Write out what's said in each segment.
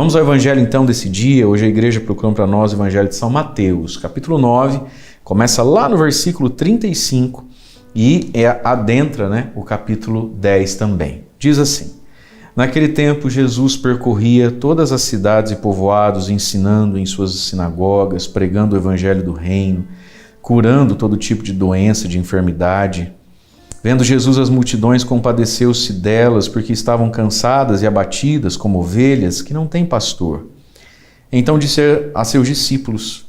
Vamos ao evangelho então desse dia. Hoje a igreja proclama para nós o evangelho de São Mateus, capítulo 9, começa lá no versículo 35 e adentra o capítulo 10 também. Diz assim: Naquele tempo Jesus percorria todas as cidades e povoados, ensinando em suas sinagogas, pregando o evangelho do reino, curando todo tipo de doença, de enfermidade. Vendo Jesus as multidões, compadeceu-se delas, porque estavam cansadas e abatidas como ovelhas que não têm pastor. Então disse a seus discípulos: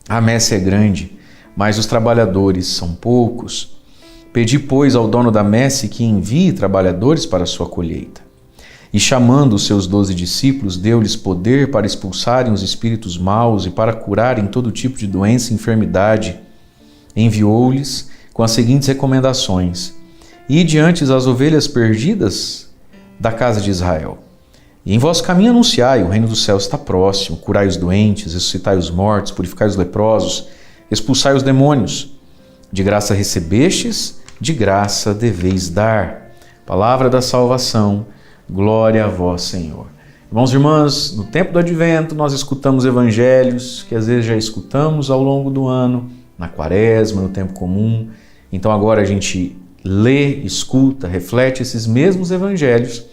A messe é grande, mas os trabalhadores são poucos. Pedi, pois, ao dono da messe que envie trabalhadores para a sua colheita. E chamando os seus 12 discípulos, deu-lhes poder para expulsarem os espíritos maus e para curarem todo tipo de doença e enfermidade. Enviou-lhes com as seguintes recomendações: Ide antes as ovelhas perdidas da casa de Israel. E em vosso caminho anunciai: o reino dos céus está próximo. Curai os doentes, ressuscitai os mortos, purificai os leprosos, expulsai os demônios. De graça recebestes, de graça deveis dar. Palavra da salvação. Glória a vós, Senhor. Irmãos e irmãs, no tempo do Advento nós escutamos evangelhos que às vezes já escutamos ao longo do ano, na Quaresma, no tempo comum. Então agora a gente lê, escuta, reflete esses mesmos evangelhos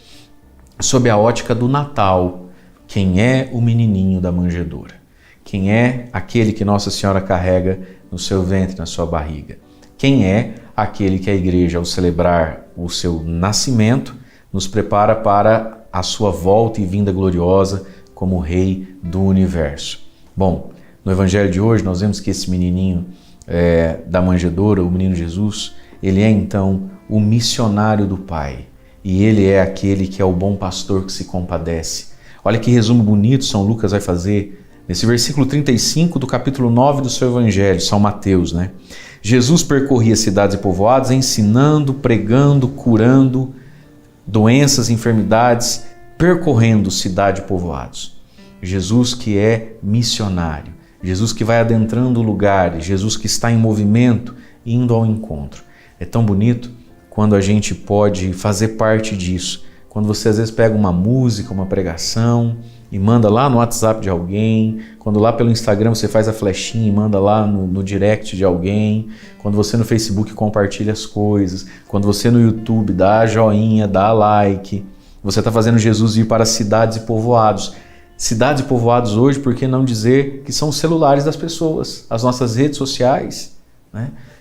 sob a ótica do Natal. Quem é o menininho da manjedoura? Quem é aquele que Nossa Senhora carrega no seu ventre, na sua barriga? Quem é aquele que a igreja, ao celebrar o seu nascimento, nos prepara para a sua volta e vinda gloriosa como Rei do Universo? Bom, no evangelho de hoje nós vemos que esse menininho da manjedoura, o menino Jesus, ele é então o missionário do Pai. E ele é aquele que é o bom pastor que se compadece. Olha que resumo bonito São Lucas vai fazer nesse versículo 35 do capítulo 9 do seu evangelho, São Mateus, Jesus percorria cidades e povoados, ensinando, pregando, curando doenças, enfermidades, percorrendo cidade e povoados. Jesus que é missionário, Jesus que vai adentrando lugares, Jesus que está em movimento, indo ao encontro. É tão bonito quando a gente pode fazer parte disso. Quando você às vezes pega uma música, uma pregação e manda lá no WhatsApp de alguém, quando lá pelo Instagram você faz a flechinha e manda lá no direct de alguém, quando você no Facebook compartilha as coisas, quando você no YouTube dá joinha, dá like, você está fazendo Jesus ir para cidades e povoados. Cidades e povoados hoje, por que não dizer que são os celulares das pessoas, as nossas redes sociais,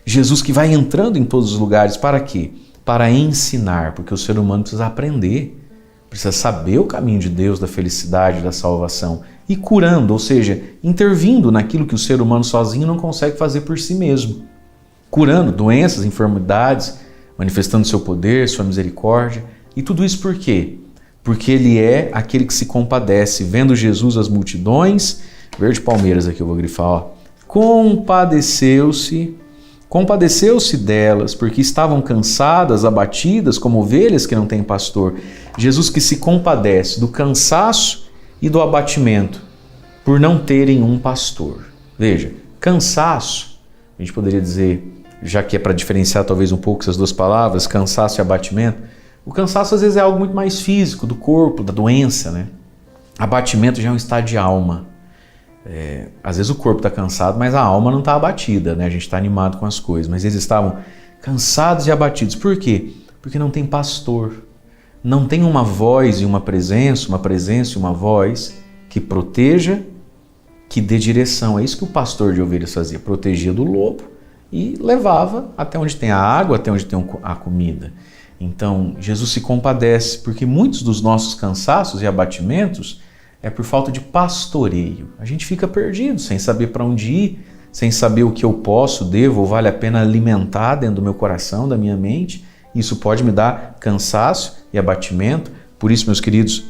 Jesus que vai entrando em todos os lugares, para quê? Para ensinar, porque o ser humano precisa aprender, precisa saber o caminho de Deus, da felicidade, da salvação, e curando, ou seja, intervindo naquilo que o ser humano sozinho não consegue fazer por si mesmo, curando doenças, enfermidades, manifestando seu poder, sua misericórdia, e tudo isso por quê? Porque ele é aquele que se compadece. Vendo Jesus as multidões, verde palmeiras aqui eu vou grifar, compadeceu-se delas, porque estavam cansadas, abatidas, como ovelhas que não têm pastor. Jesus que se compadece do cansaço e do abatimento, por não terem um pastor. Veja, cansaço, a gente poderia dizer, já que é para diferenciar talvez um pouco essas duas palavras, cansaço e abatimento, o cansaço às vezes é algo muito mais físico, do corpo, da doença, Abatimento já é um estado de alma. Às vezes o corpo está cansado, mas a alma não está abatida, A gente está animado com as coisas, mas eles estavam cansados e abatidos. Por quê? Porque não tem pastor, não tem uma voz e uma presença e uma voz que proteja, que dê direção. É isso que o pastor de ovelhas fazia, protegia do lobo e levava até onde tem a água, até onde tem a comida. Então Jesus se compadece, porque muitos dos nossos cansaços e abatimentos é por falta de pastoreio. A gente fica perdido, sem saber para onde ir, sem saber o que eu posso, devo ou vale a pena alimentar dentro do meu coração, da minha mente. Isso pode me dar cansaço e abatimento. Por isso, meus queridos,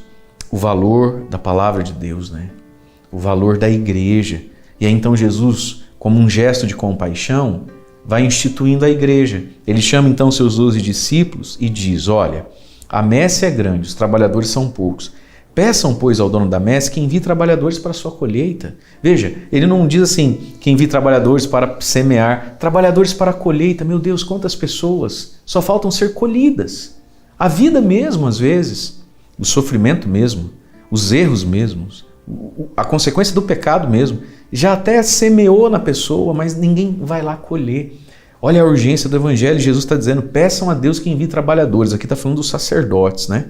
o valor da palavra de Deus, O valor da igreja. E aí então Jesus, como um gesto de compaixão, vai instituindo a igreja. Ele chama então seus 12 discípulos e diz: olha, a messe é grande, os trabalhadores são poucos. Peçam, pois, ao dono da messe que envie trabalhadores para a sua colheita. Veja, ele não diz assim, que envie trabalhadores para semear, trabalhadores para a colheita. Meu Deus, quantas pessoas só faltam ser colhidas. A vida mesmo, às vezes, o sofrimento mesmo, os erros mesmos, a consequência do pecado mesmo, já até semeou na pessoa, mas ninguém vai lá colher. Olha a urgência do Evangelho, Jesus está dizendo, peçam a Deus que envie trabalhadores. Aqui está falando dos sacerdotes, né?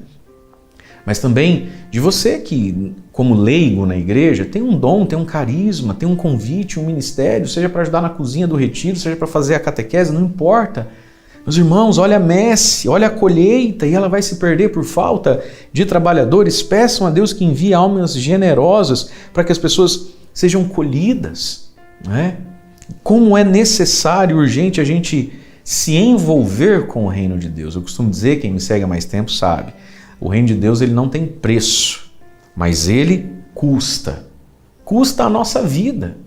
Mas também de você que, como leigo na igreja, tem um dom, tem um carisma, tem um convite, um ministério, seja para ajudar na cozinha do retiro, seja para fazer a catequese, não importa. Meus irmãos, olha a messe, olha a colheita e ela vai se perder por falta de trabalhadores. Peçam a Deus que envie almas generosas para que as pessoas sejam colhidas, né? Como é necessário, urgente a gente se envolver com o reino de Deus. Eu costumo dizer, quem me segue há mais tempo sabe, o reino de Deus ele não tem preço, mas ele custa. Custa a nossa vida,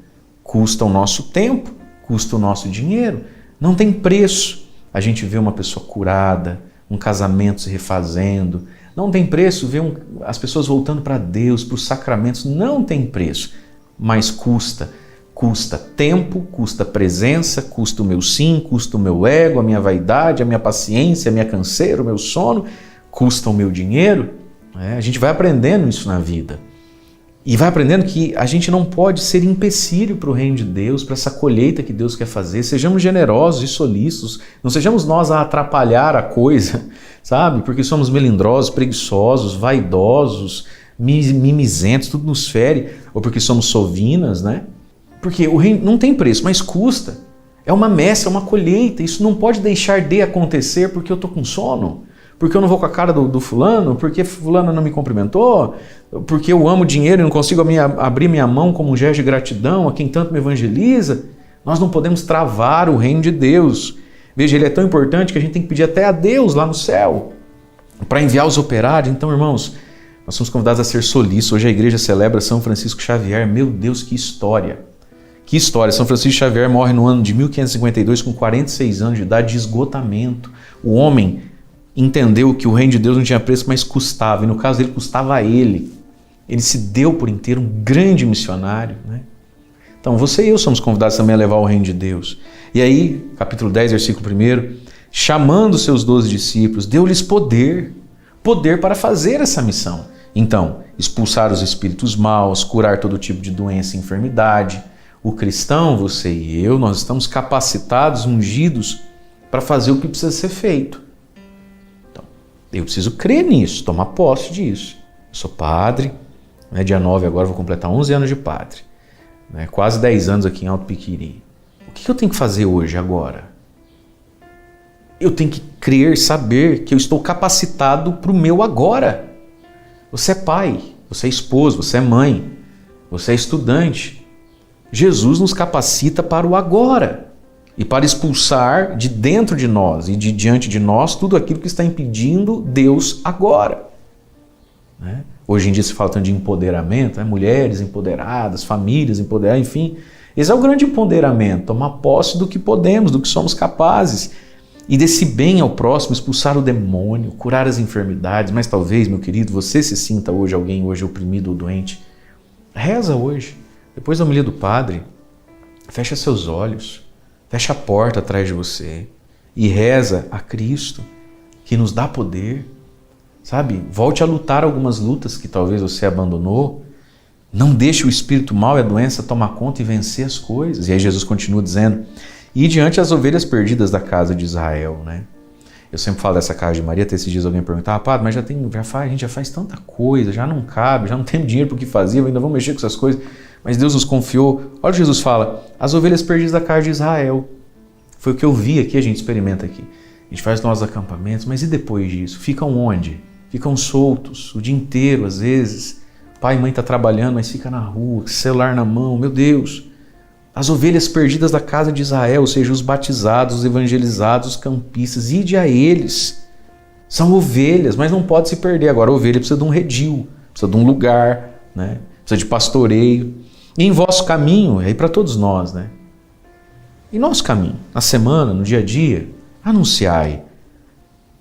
custa o nosso tempo, custa o nosso dinheiro. Não tem preço. A gente vê uma pessoa curada, um casamento se refazendo. Não tem preço ver as pessoas voltando para Deus, para os sacramentos. Não tem preço, mas custa. Custa tempo, custa presença, custa o meu sim, custa o meu ego, a minha vaidade, a minha paciência, a minha canseira, o meu sono, custa o meu dinheiro. A gente vai aprendendo isso na vida. E vai aprendendo que a gente não pode ser empecilho para o reino de Deus, para essa colheita que Deus quer fazer. Sejamos generosos e solícitos, não sejamos nós a atrapalhar a coisa, sabe? Porque somos melindrosos, preguiçosos, vaidosos, mimizentos, tudo nos fere, ou porque somos sovinas, né? Porque o reino não tem preço, mas custa. É uma messe, é uma colheita. Isso não pode deixar de acontecer porque eu estou com sono, porque eu não vou com a cara do fulano, porque fulano não me cumprimentou, porque eu amo dinheiro e não consigo abrir minha mão como um gesto de gratidão a quem tanto me evangeliza. Nós não podemos travar o reino de Deus. Veja, ele é tão importante que a gente tem que pedir até a Deus lá no céu para enviar os operários. Então, irmãos, nós somos convidados a ser solícitos. Hoje a igreja celebra São Francisco Xavier. Meu Deus, que história! Que história! São Francisco Xavier morre no ano de 1552 com 46 anos de idade de esgotamento. O homem entendeu que o reino de Deus não tinha preço, mas custava. E no caso dele, custava a ele. Ele se deu por inteiro, um grande missionário, né? Então, você e eu somos convidados também a levar o reino de Deus. E aí, capítulo 10, versículo 1, chamando seus 12 discípulos, deu-lhes poder para fazer essa missão. Então, expulsar os espíritos maus, curar todo tipo de doença e enfermidade. O cristão, você e eu, nós estamos capacitados, ungidos para fazer o que precisa ser feito. Então, eu preciso crer nisso, tomar posse disso. Eu sou padre, né, dia 9 agora vou completar 11 anos de padre, né, quase 10 anos aqui em Alto Piquiri. O que eu tenho que fazer hoje, agora? Eu tenho que crer, saber que eu estou capacitado para o meu agora. Você é pai, você é esposo, você é mãe, você é estudante. Jesus nos capacita para o agora e para expulsar de dentro de nós e de diante de nós tudo aquilo que está impedindo Deus agora. Né? Hoje em dia se fala tanto de empoderamento, né? Mulheres empoderadas, famílias empoderadas, enfim. Esse é o grande empoderamento, tomar posse do que podemos, do que somos capazes. E desse bem ao próximo, expulsar o demônio, curar as enfermidades. Mas talvez, meu querido, você se sinta hoje alguém hoje oprimido ou doente. Reza hoje. Depois da homilia do padre, fecha seus olhos, fecha a porta atrás de você e reza a Cristo, que nos dá poder, sabe? Volte a lutar algumas lutas que talvez você abandonou. Não deixe o espírito mau e a doença tomar conta e vencer as coisas. E aí Jesus continua dizendo, e diante as ovelhas perdidas da casa de Israel, né? Eu sempre falo dessa casa de Maria, até esses dias alguém perguntava, padre, mas a gente já faz tanta coisa, já não cabe, já não tem dinheiro para o que fazer, ainda vamos mexer com essas coisas. Mas Deus nos confiou. Olha o que Jesus fala, as ovelhas perdidas da casa de Israel. Foi o que eu vi aqui, a gente experimenta aqui. A gente faz nossos acampamentos, mas e depois disso? Ficam onde? Ficam soltos, o dia inteiro, às vezes. Pai e mãe estão trabalhando, mas fica na rua, celular na mão, meu Deus. As ovelhas perdidas da casa de Israel, ou seja, os batizados, os evangelizados, os campistas, ide a eles. São ovelhas, mas não pode se perder. Agora a ovelha precisa de um redil, precisa de um lugar, né? Precisa de pastoreio. E em vosso caminho, é aí para todos nós, né? Em nosso caminho, na semana, no dia a dia, anunciai,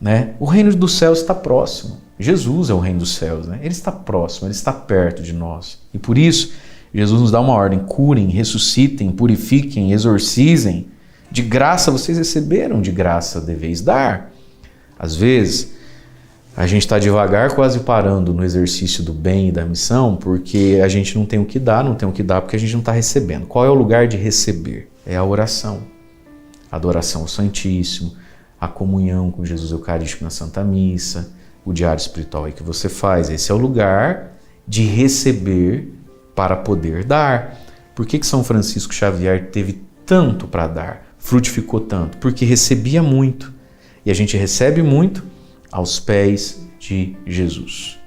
né? O reino dos céus está próximo. Jesus é o reino dos céus, né? Ele está próximo, ele está perto de nós. E por isso, Jesus nos dá uma ordem, curem, ressuscitem, purifiquem, exorcizem. De graça vocês receberam, de graça deveis dar. Às vezes, A gente está devagar, quase parando no exercício do bem e da missão, porque a gente não tem o que dar, porque a gente não está recebendo. Qual é o lugar de receber? É a oração. A adoração ao Santíssimo, a comunhão com Jesus Eucarístico na Santa Missa, o diário espiritual aí que você faz. Esse é o lugar de receber para poder dar. Por que São Francisco Xavier teve tanto para dar, frutificou tanto? Porque recebia muito. E a gente recebe muito aos pés de Jesus.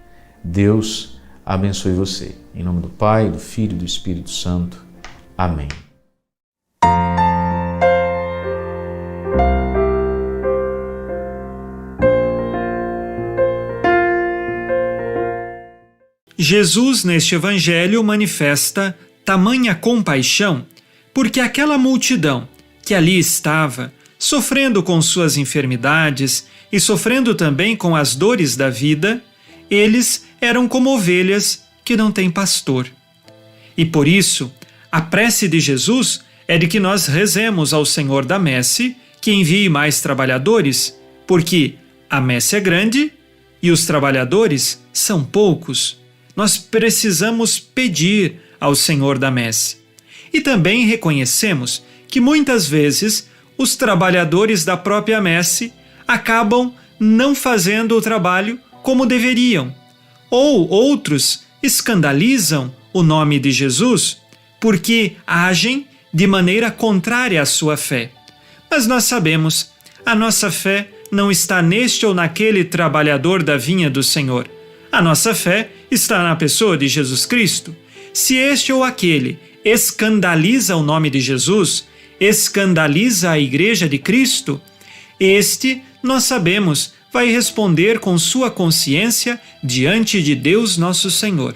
Deus abençoe você. Em nome do Pai, do Filho e do Espírito Santo. Amém. Jesus, neste Evangelho, manifesta tamanha compaixão porque aquela multidão que ali estava, sofrendo com suas enfermidades e sofrendo também com as dores da vida, eles eram como ovelhas que não têm pastor. E por isso, a prece de Jesus é de que nós rezemos ao Senhor da Messe que envie mais trabalhadores, porque a messe é grande e os trabalhadores são poucos. Nós precisamos pedir ao Senhor da Messe. E também reconhecemos que muitas vezes os trabalhadores da própria Messe acabam não fazendo o trabalho como deveriam, ou outros escandalizam o nome de Jesus porque agem de maneira contrária à sua fé. Mas nós sabemos, a nossa fé não está neste ou naquele trabalhador da vinha do Senhor. A nossa fé está na pessoa de Jesus Cristo. Se este ou aquele escandaliza o nome de Jesus, escandaliza a Igreja de Cristo, este, nós sabemos, vai responder com sua consciência diante de Deus nosso Senhor.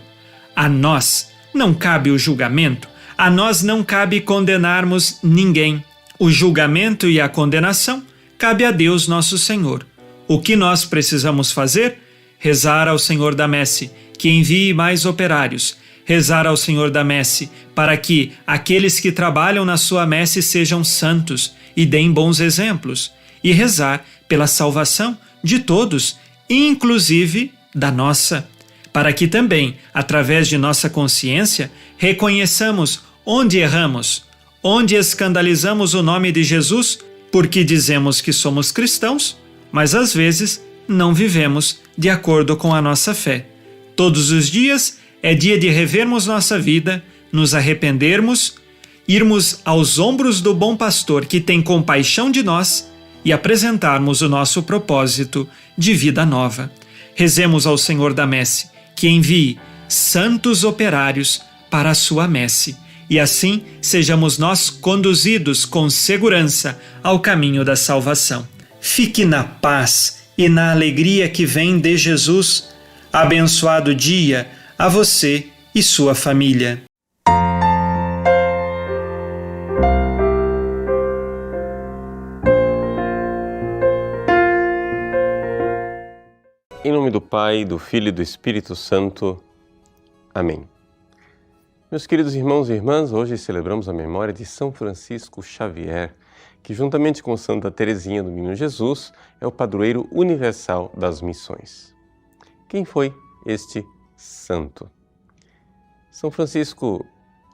A nós não cabe o julgamento, a nós não cabe condenarmos ninguém. O julgamento e a condenação cabe a Deus nosso Senhor. O que nós precisamos fazer? Rezar ao Senhor da Messe, que envie mais operários. Rezar ao Senhor da Messe, para que aqueles que trabalham na sua messe sejam santos e deem bons exemplos. E rezar pela salvação de todos, inclusive da nossa. Para que também, através de nossa consciência, reconheçamos onde erramos, onde escandalizamos o nome de Jesus, porque dizemos que somos cristãos, mas às vezes não vivemos de acordo com a nossa fé. Todos os dias é dia de revermos nossa vida, nos arrependermos, irmos aos ombros do bom pastor que tem compaixão de nós e apresentarmos o nosso propósito de vida nova. Rezemos ao Senhor da Messe, que envie santos operários para a sua messe, e assim sejamos nós conduzidos com segurança ao caminho da salvação. Fique na paz e na alegria que vem de Jesus. Abençoado dia a você e sua família. Em nome do Pai, do Filho e do Espírito Santo. Amém. Meus queridos irmãos e irmãs, hoje celebramos a memória de São Francisco Xavier, que juntamente com Santa Teresinha do Menino Jesus é o padroeiro universal das missões. Quem foi este santo? São Francisco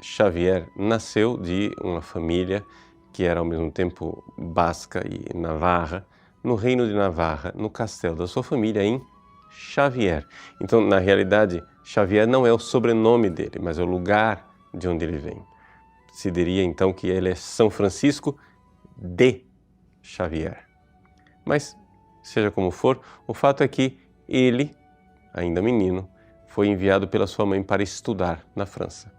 Xavier nasceu de uma família que era ao mesmo tempo basca e navarra, no reino de Navarra, no castelo da sua família em Xavier. Então, na realidade, Xavier não é o sobrenome dele, mas é o lugar de onde ele vem. Se diria então que ele é São Francisco de Xavier. Mas, seja como for, o fato é que ele, ainda menino, foi enviado pela sua mãe para estudar na França.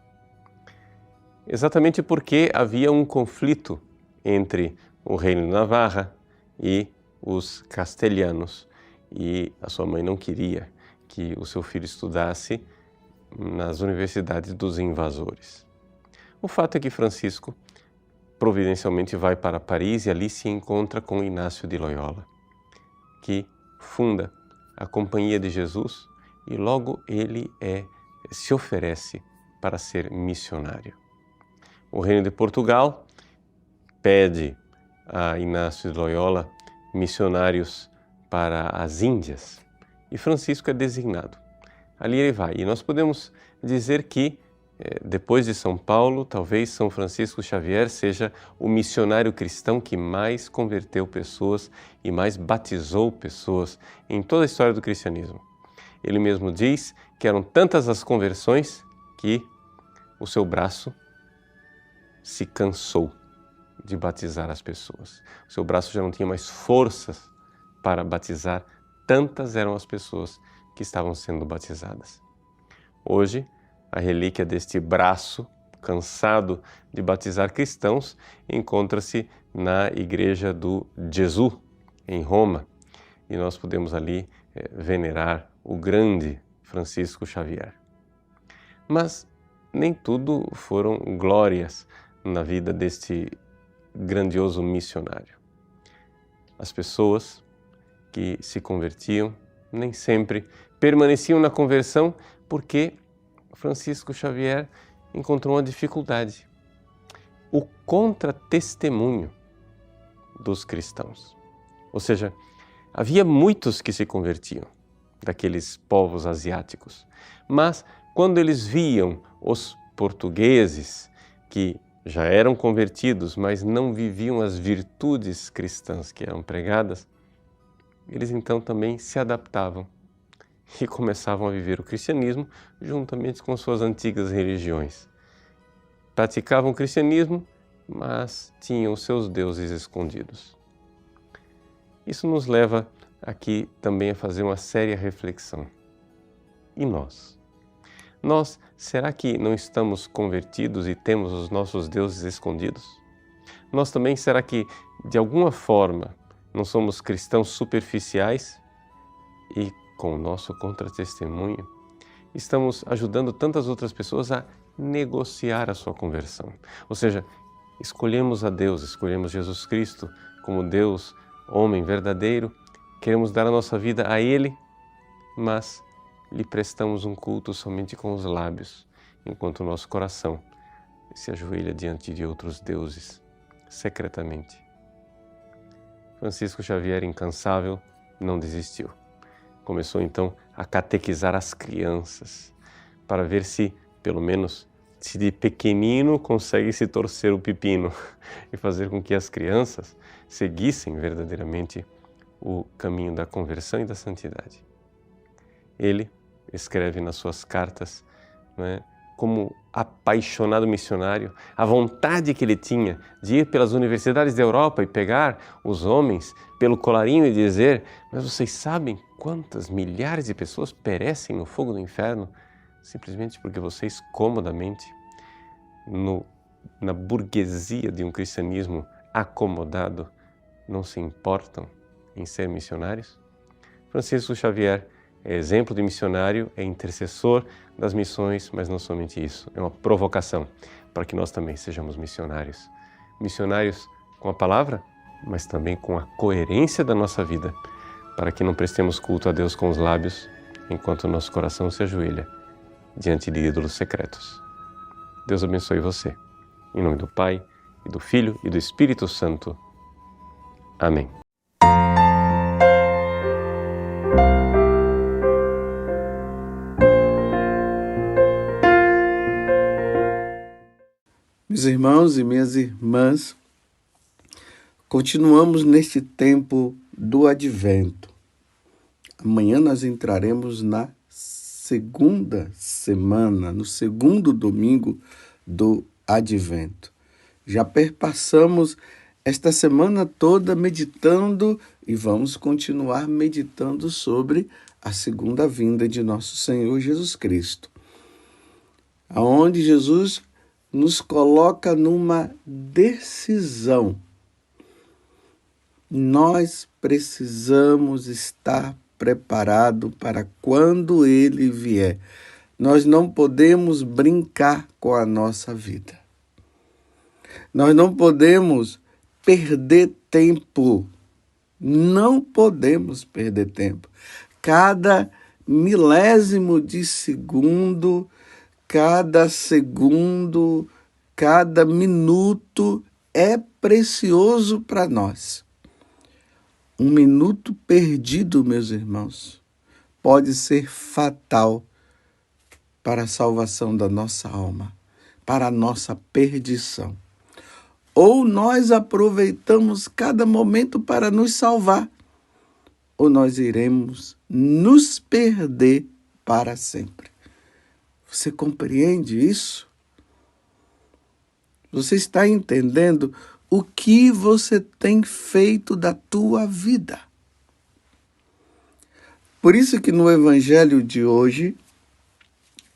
Exatamente porque havia um conflito entre o reino de Navarra e os castelhanos, e a sua mãe não queria que o seu filho estudasse nas universidades dos invasores. O fato é que Francisco providencialmente vai para Paris e ali se encontra com Inácio de Loyola, que funda a Companhia de Jesus e logo ele se oferece para ser missionário. O Reino de Portugal pede a Inácio de Loyola missionários para as Índias e Francisco é designado. Ali ele vai. E nós podemos dizer que, depois de São Paulo, talvez São Francisco Xavier seja o missionário cristão que mais converteu pessoas e mais batizou pessoas em toda a história do cristianismo. Ele mesmo diz que eram tantas as conversões que o seu braço se cansou de batizar as pessoas. O seu braço já não tinha mais forças para batizar, tantas eram as pessoas que estavam sendo batizadas. Hoje, a relíquia deste braço, cansado de batizar cristãos, encontra-se na igreja do Gesù, em Roma, e nós podemos ali venerar o grande Francisco Xavier. Mas nem tudo foram glórias na vida deste grandioso missionário. As pessoas que se convertiam nem sempre permaneciam na conversão porque Francisco Xavier encontrou uma dificuldade: o contra-testemunho dos cristãos. Ou seja, havia muitos que se convertiam daqueles povos asiáticos, mas quando eles viam os portugueses que já eram convertidos, mas não viviam as virtudes cristãs que eram pregadas, eles então também se adaptavam e começavam a viver o cristianismo juntamente com suas antigas religiões. Praticavam o cristianismo, mas tinham seus deuses escondidos. Isso nos leva aqui também a fazer uma séria reflexão. E nós? Nós, será que não estamos convertidos e temos os nossos deuses escondidos? Nós também, será que, de alguma forma, não somos cristãos superficiais e, com o nosso contra-testemunho, estamos ajudando tantas outras pessoas a negociar a sua conversão? Ou seja, escolhemos a Deus, escolhemos Jesus Cristo como Deus, homem verdadeiro, queremos dar a nossa vida a Ele, mas lhe prestamos um culto somente com os lábios, enquanto o nosso coração se ajoelha diante de outros deuses, secretamente. Francisco Xavier, incansável, não desistiu. Começou então a catequizar as crianças, para ver se, pelo menos, se de pequenino consegue se torcer o pepino e fazer com que as crianças seguissem verdadeiramente o caminho da conversão e da santidade. Ele escreve nas suas cartas, como apaixonado missionário, a vontade que ele tinha de ir pelas universidades da Europa e pegar os homens pelo colarinho e dizer: mas vocês sabem quantas milhares de pessoas perecem no fogo do inferno simplesmente porque vocês comodamente, na burguesia de um cristianismo acomodado, não se importam em ser missionários? Francisco Xavier é exemplo de missionário, é intercessor das missões, mas não somente isso, é uma provocação para que nós também sejamos missionários. Missionários com a palavra, mas também com a coerência da nossa vida, para que não prestemos culto a Deus com os lábios, enquanto o nosso coração se ajoelha diante de ídolos secretos. Deus abençoe você. Em nome do Pai, e do Filho e do Espírito Santo. Amém. Meus irmãos e minhas irmãs, continuamos neste tempo do Advento. Amanhã nós entraremos na segunda semana, no segundo domingo do Advento. Já perpassamos esta semana toda meditando e vamos continuar meditando sobre a segunda vinda de nosso Senhor Jesus Cristo, aonde Jesus nos coloca numa decisão. Nós precisamos estar preparados para quando Ele vier. Nós não podemos brincar com a nossa vida. Nós não podemos perder tempo. Não podemos perder tempo. Cada milésimo de segundo, cada segundo, cada minuto é precioso para nós. Um minuto perdido, meus irmãos, pode ser fatal para a salvação da nossa alma, para a nossa perdição. Ou nós aproveitamos cada momento para nos salvar, ou nós iremos nos perder para sempre. Você compreende isso? Você está entendendo o que você tem feito da tua vida? Por isso que no Evangelho de hoje,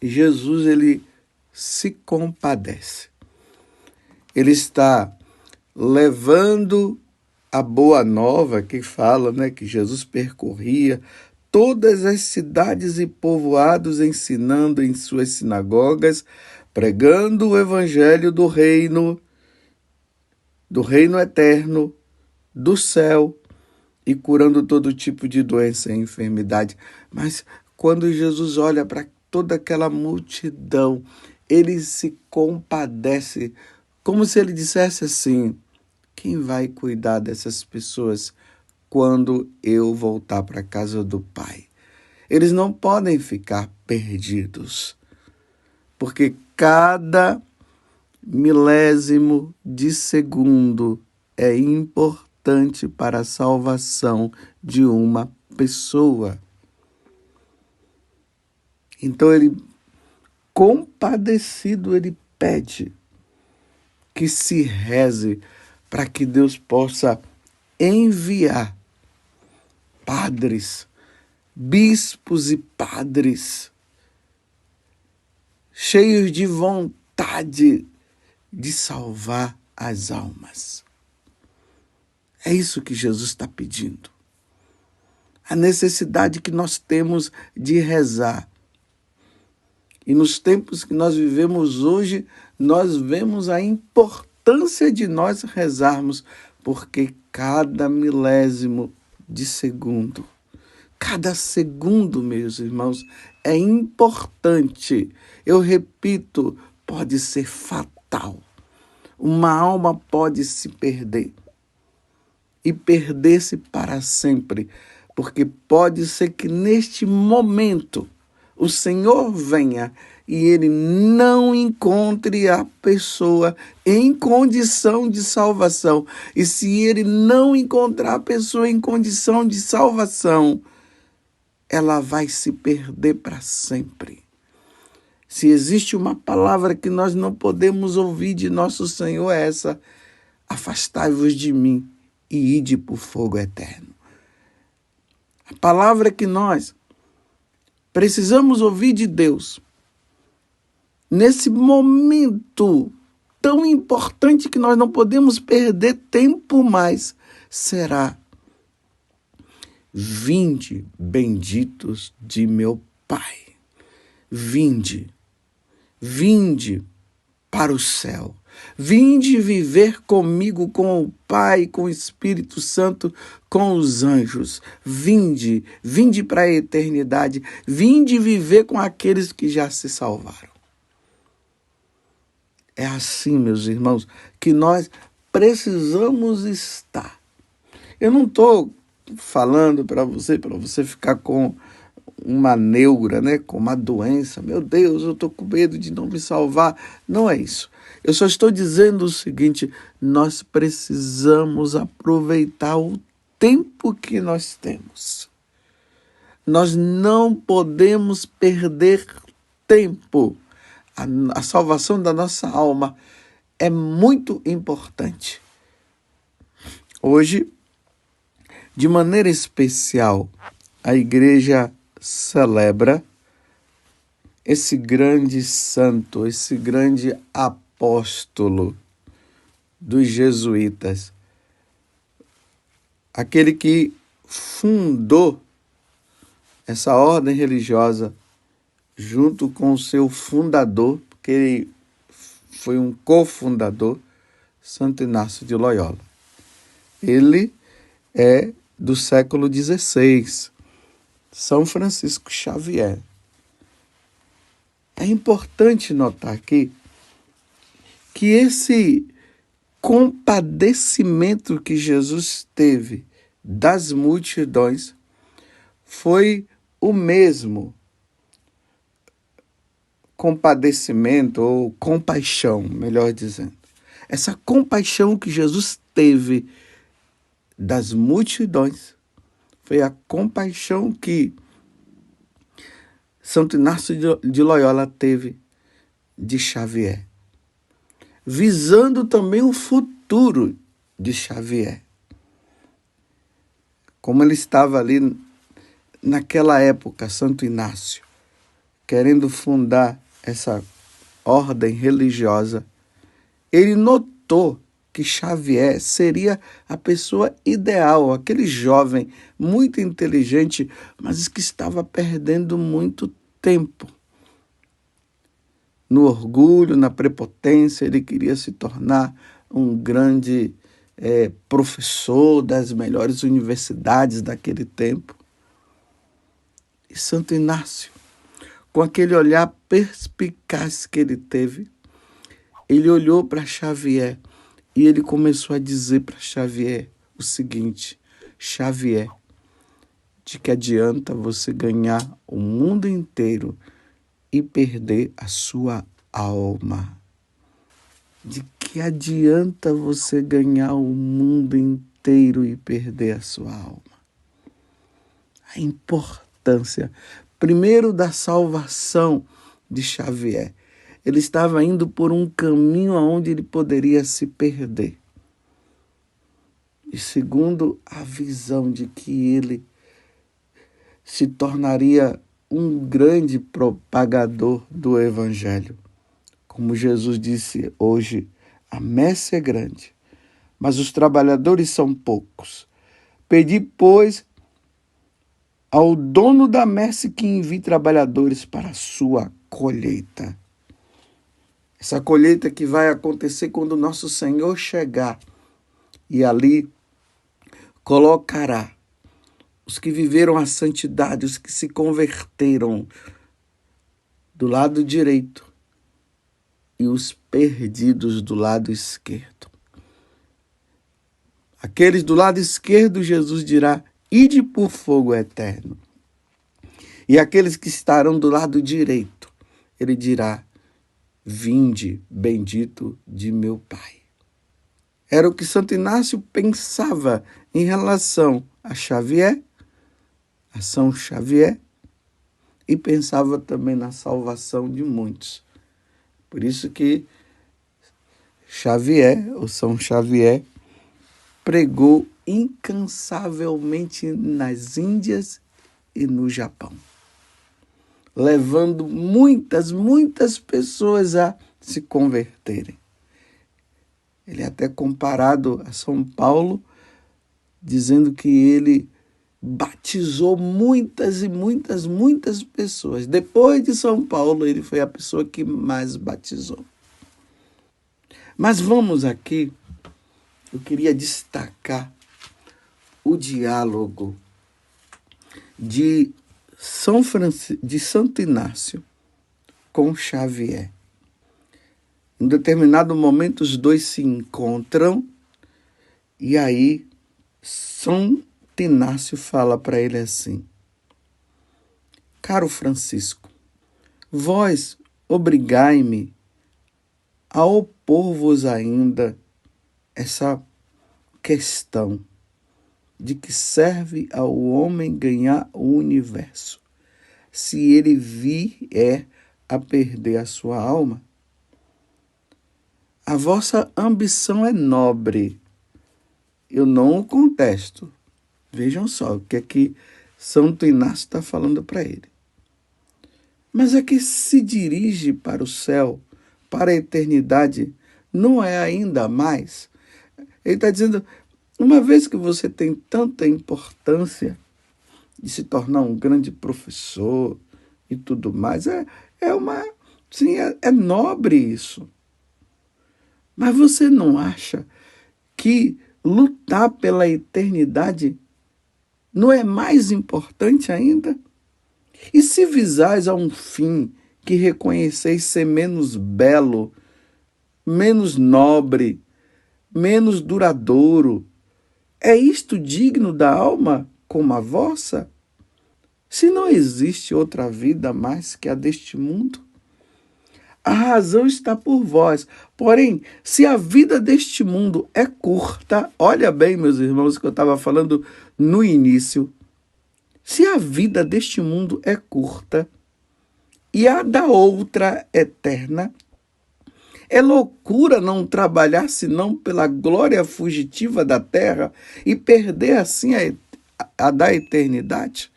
Jesus ele se compadece. Ele está levando a boa nova que fala, que Jesus percorria todas as cidades e povoados, ensinando em suas sinagogas, pregando o evangelho do reino eterno, do céu, e curando todo tipo de doença e enfermidade. Mas quando Jesus olha para toda aquela multidão, ele se compadece, como se ele dissesse assim: quem vai cuidar dessas pessoas quando eu voltar para a casa do Pai? Eles não podem ficar perdidos, porque cada milésimo de segundo é importante para a salvação de uma pessoa. Então ele, compadecido, ele pede que se reze para que Deus possa enviar padres, bispos e padres cheios de vontade de salvar as almas. É isso que Jesus está pedindo. A necessidade que nós temos de rezar. E nos tempos que nós vivemos hoje, nós vemos a importância de nós rezarmos, porque cada milésimo de segundo, cada segundo, meus irmãos, é importante. Eu repito, pode ser fatal. Uma alma pode se perder e perder-se para sempre, porque pode ser que neste momento o Senhor venha e ele não encontre a pessoa em condição de salvação. E se ele não encontrar a pessoa em condição de salvação, ela vai se perder para sempre. Se existe uma palavra que nós não podemos ouvir de nosso Senhor, é essa: afastai-vos de mim e ide para o fogo eterno. A palavra que nós precisamos ouvir de Deus nesse momento tão importante que nós não podemos perder tempo mais será: vinde, benditos de meu Pai. Vinde para o céu. Vinde viver comigo, com o Pai, com o Espírito Santo, com os anjos. Vinde para a eternidade. Vinde viver com aqueles que já se salvaram. É assim, meus irmãos, que nós precisamos estar. Eu não estou falando para você ficar com uma neura, com uma doença. Meu Deus, eu estou com medo de não me salvar. Não é isso. Eu só estou dizendo o seguinte: nós precisamos aproveitar o tempo que nós temos. Nós não podemos perder tempo. A salvação da nossa alma é muito importante. Hoje, de maneira especial, a igreja celebra esse grande santo, esse grande apóstolo dos jesuítas, aquele que fundou essa ordem religiosa junto com o seu fundador, porque ele foi um cofundador, Santo Inácio de Loyola. Ele é do século XVI, São Francisco Xavier. É importante notar aqui que esse compadecimento que Jesus teve das multidões foi o mesmo compadecimento ou compaixão, melhor dizendo. Essa compaixão que Jesus teve das multidões foi a compaixão que Santo Inácio de Loyola teve de Xavier, visando também o futuro de Xavier. Como ele estava ali naquela época, Santo Inácio, querendo fundar essa ordem religiosa, ele notou que Xavier seria a pessoa ideal, aquele jovem muito inteligente, mas que estava perdendo muito tempo. No orgulho, na prepotência, ele queria se tornar um grande professor das melhores universidades daquele tempo. E Santo Inácio, com aquele olhar perspicaz que ele teve, ele olhou para Xavier e ele começou a dizer para Xavier o seguinte: Xavier, de que adianta você ganhar o mundo inteiro e perder a sua alma? De que adianta você ganhar o mundo inteiro e perder a sua alma? A importância, primeiro, da salvação de Xavier. Ele estava indo por um caminho onde ele poderia se perder. E segundo, a visão de que ele se tornaria um grande propagador do Evangelho. Como Jesus disse hoje, a messe é grande, mas os trabalhadores são poucos. Pedi, pois, ao dono da messe que envie trabalhadores para a sua colheita. Essa colheita que vai acontecer quando o nosso Senhor chegar e ali colocará os que viveram a santidade, os que se converteram do lado direito e os perdidos do lado esquerdo. Aqueles do lado esquerdo, Jesus dirá: ide por fogo eterno. E aqueles que estarão do lado direito, ele dirá: vinde, bendito de meu Pai. Era o que Santo Inácio pensava em relação a Xavier, a São Xavier, e pensava também na salvação de muitos. Por isso que Xavier, ou São Xavier, pregou incansavelmente nas Índias e no Japão, levando muitas pessoas a se converterem. Ele é até comparado a São Paulo, dizendo que ele batizou muitas pessoas. Depois de São Paulo, ele foi a pessoa que mais batizou. Mas vamos aqui, eu queria destacar o diálogo de Santo Inácio com Xavier. Em determinado momento, os dois se encontram e aí São Inácio fala para ele assim: caro Francisco, vós obrigai-me a opor-vos ainda essa questão de que serve ao homem ganhar o universo, se ele vier a perder a sua alma. A vossa ambição é nobre, eu não o contesto. Vejam só o que é que Santo Inácio está falando para ele. Mas é que se dirige para o céu, para a eternidade, não é ainda mais? Ele está dizendo, uma vez que você tem tanta importância de se tornar um grande professor e tudo mais, é nobre isso. Mas você não acha que lutar pela eternidade não é mais importante ainda? E se visais a um fim que reconheceis ser menos belo, menos nobre, menos duradouro, é isto digno da alma como a vossa? Se não existe outra vida mais que a deste mundo, a razão está por vós. Porém, se a vida deste mundo é curta, olha bem, meus irmãos, que eu estava falando no início, se a vida deste mundo é curta e a da outra eterna, é loucura não trabalhar senão pela glória fugitiva da terra e perder assim a da eternidade.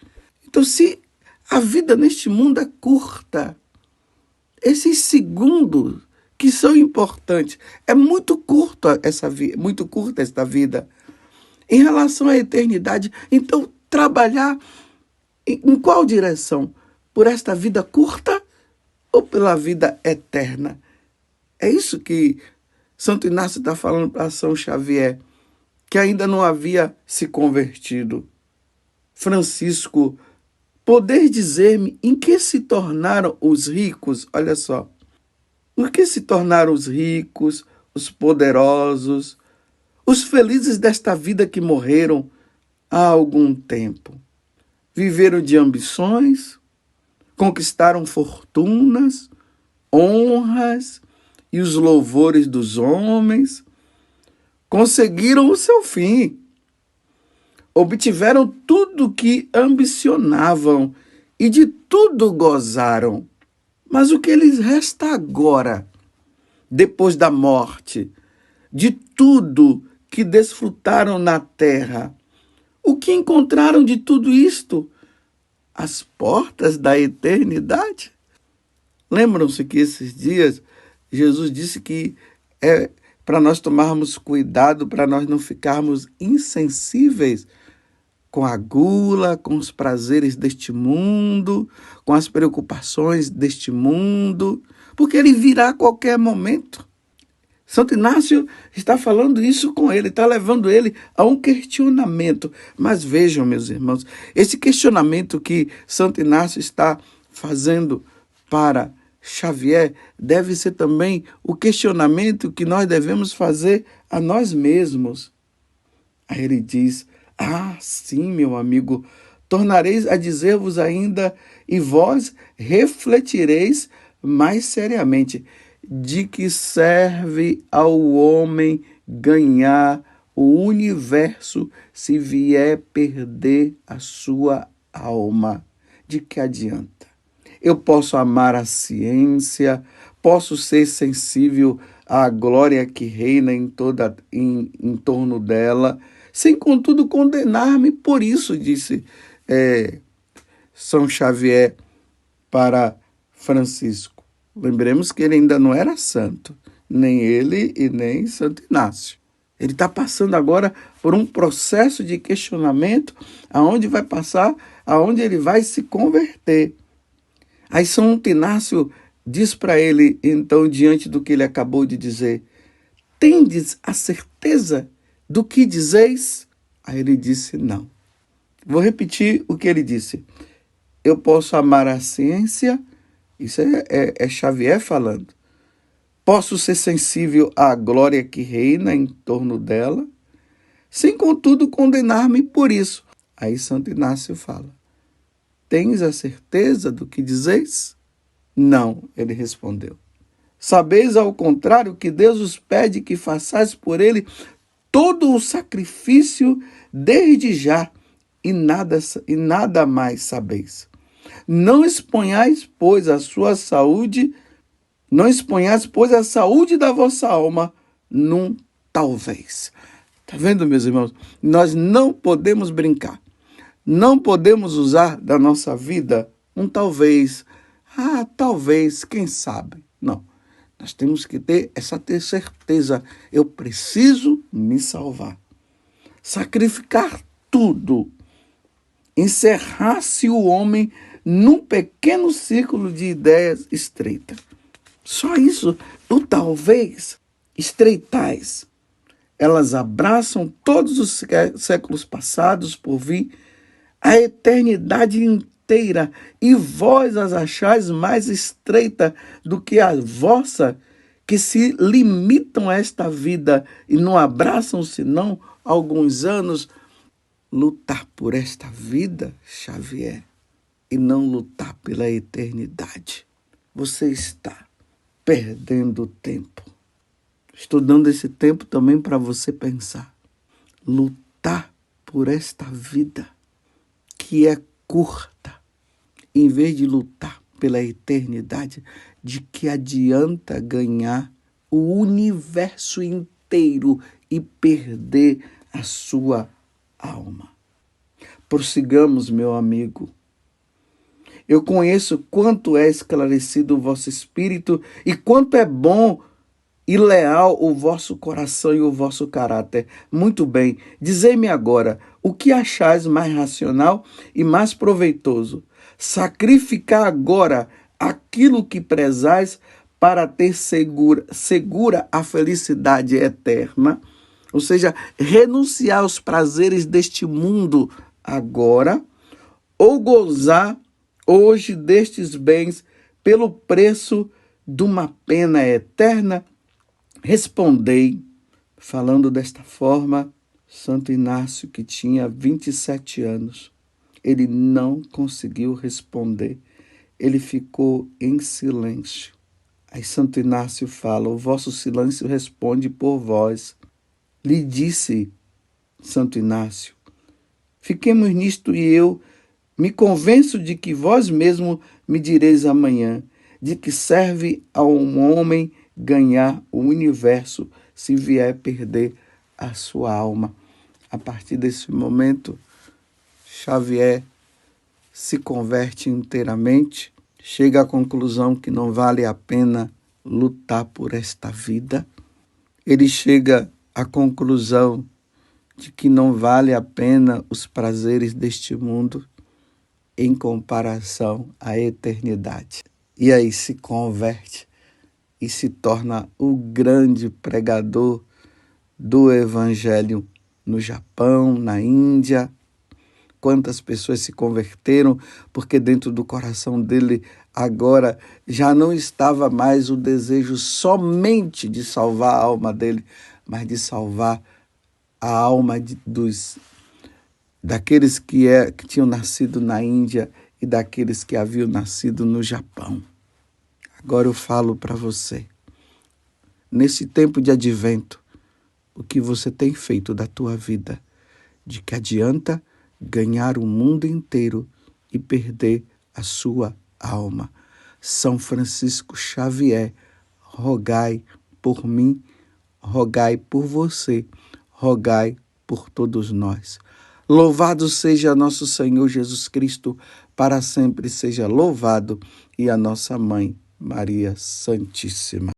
Então, se a vida neste mundo é curta, esses segundos que são importantes, é muito curta essa vida em relação à eternidade. Então, trabalhar em qual direção? Por esta vida curta ou pela vida eterna? É isso que Santo Inácio está falando para São Xavier, que ainda não havia se convertido. Francisco, poder dizer-me em que se tornaram os ricos? Olha só. Em que se tornaram os ricos, os poderosos, os felizes desta vida que morreram há algum tempo? Viveram de ambições, conquistaram fortunas, honras e os louvores dos homens, conseguiram o seu fim, obtiveram tudo que ambicionavam e de tudo gozaram. Mas o que lhes resta agora, depois da morte, de tudo que desfrutaram na terra? O que encontraram de tudo isto? As portas da eternidade? Lembram-se que esses dias Jesus disse que é para nós tomarmos cuidado, para nós não ficarmos insensíveis com a gula, com os prazeres deste mundo, com as preocupações deste mundo, porque ele virá a qualquer momento. Santo Inácio está falando isso com ele, está levando ele a um questionamento. Mas vejam, meus irmãos, esse questionamento que Santo Inácio está fazendo para Xavier deve ser também o questionamento que nós devemos fazer a nós mesmos. Aí ele diz: sim, meu amigo, tornareis a dizer-vos ainda, e vós refletireis mais seriamente. De que serve ao homem ganhar o universo se vier perder a sua alma? De que adianta? Eu posso amar a ciência, posso ser sensível à glória que reina em torno dela, sem contudo condenar-me por isso, disse São Xavier para Francisco. Lembremos que ele ainda não era santo, nem ele e nem Santo Inácio. Ele está passando agora por um processo de questionamento, aonde ele vai se converter. Aí Santo Inácio diz para ele, então, diante do que ele acabou de dizer: tendes a certeza do que dizeis? Aí ele disse: não. Vou repetir o que ele disse. Eu posso amar a ciência, isso é Xavier falando. Posso ser sensível à glória que reina em torno dela, sem contudo condenar-me por isso. Aí Santo Inácio fala: tens a certeza do que dizeis? Não, ele respondeu. Sabeis, ao contrário, que Deus os pede que façais por ele todo o sacrifício desde já, e nada mais sabeis. Não exponhais, pois, a saúde da vossa alma num talvez. Está vendo, meus irmãos? Nós não podemos brincar. Não podemos usar da nossa vida um talvez. Talvez, quem sabe? Não. Nós temos que ter certeza. Eu preciso me salvar. Sacrificar tudo. Encerrar-se o homem num pequeno círculo de ideias estreita. Só isso. O talvez, estreitais. Elas abraçam todos os séculos passados por vir, a eternidade inteira, e vós as achais mais estreita do que a vossa, que se limitam a esta vida e não abraçam senão alguns anos. Lutar por esta vida, Xavier, e não lutar pela eternidade. Você está perdendo tempo. Estou dando esse tempo também para você pensar. Lutar por esta vida que é curta, em vez de lutar pela eternidade, de que adianta ganhar o universo inteiro e perder a sua alma. Prossigamos, meu amigo. Eu conheço quanto é esclarecido o vosso espírito e quanto é bom e leal o vosso coração e o vosso caráter. Muito bem, dizei-me agora, o que achais mais racional e mais proveitoso? Sacrificar agora aquilo que prezais para ter segura a felicidade eterna, ou seja, renunciar aos prazeres deste mundo agora, ou gozar hoje destes bens pelo preço de uma pena eterna? Respondei, falando desta forma, Santo Inácio, que tinha 27 anos. Ele não conseguiu responder. Ele ficou em silêncio. Aí Santo Inácio fala, o vosso silêncio responde por vós. Lhe disse Santo Inácio, fiquemos nisto e eu me convenço de que vós mesmo me direis amanhã, de que serve a um homem ganhar o universo se vier perder a sua alma. A partir desse momento, Xavier se converte inteiramente, chega à conclusão que não vale a pena lutar por esta vida. Ele chega à conclusão de que não vale a pena os prazeres deste mundo em comparação à eternidade. E aí se converte e se torna o grande pregador do Evangelho no Japão, na Índia. Quantas pessoas se converteram porque dentro do coração dele agora já não estava mais o desejo somente de salvar a alma dele, mas de salvar a alma daqueles que tinham nascido na Índia e daqueles que haviam nascido no Japão. Agora eu falo para você, nesse tempo de advento, o que você tem feito da tua vida, de que adianta ganhar o mundo inteiro e perder a sua alma. São Francisco Xavier, rogai por mim, rogai por você, rogai por todos nós. Louvado seja nosso Senhor Jesus Cristo, para sempre seja louvado, e a nossa Mãe, Maria Santíssima.